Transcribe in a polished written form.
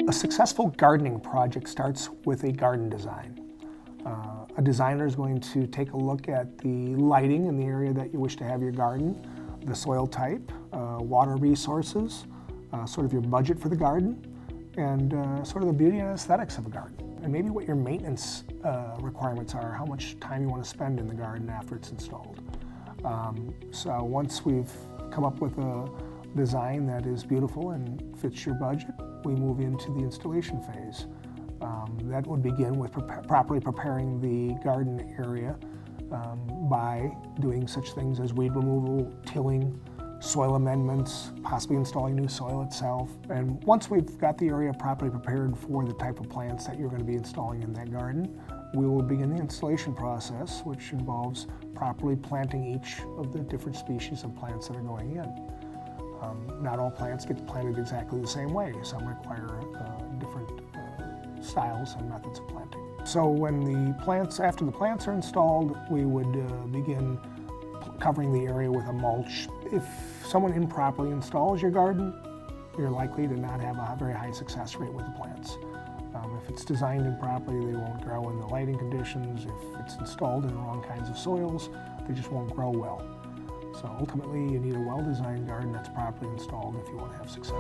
A successful gardening project starts with a garden design. A designer is going to take a look at the lighting in the area that you wish to have your garden, the soil type, water resources, sort of your budget for the garden, and sort of the beauty and aesthetics of a garden. And maybe what your maintenance requirements are, how much time you want to spend in the garden after it's installed. So once we've come up with a design that is beautiful and fits your budget, we move into the installation phase. That would begin with properly preparing the garden area by doing such things as weed removal, tilling, soil amendments, possibly installing new soil itself. And once we've got the area properly prepared for the type of plants that you're going to be installing in that garden, we will begin the installation process, which involves properly planting each of the different species of plants that are going in. Not all plants get planted exactly the same way. Some require different styles and methods of planting. So after the plants are installed, we would begin covering the area with a mulch. If someone improperly installs your garden, you're likely to not have a very high success rate with the plants. If it's designed improperly, they won't grow in the lighting conditions. If it's installed in the wrong kinds of soils, they just won't grow well. So ultimately, you need a well-designed garden that's properly installed if you want to have success.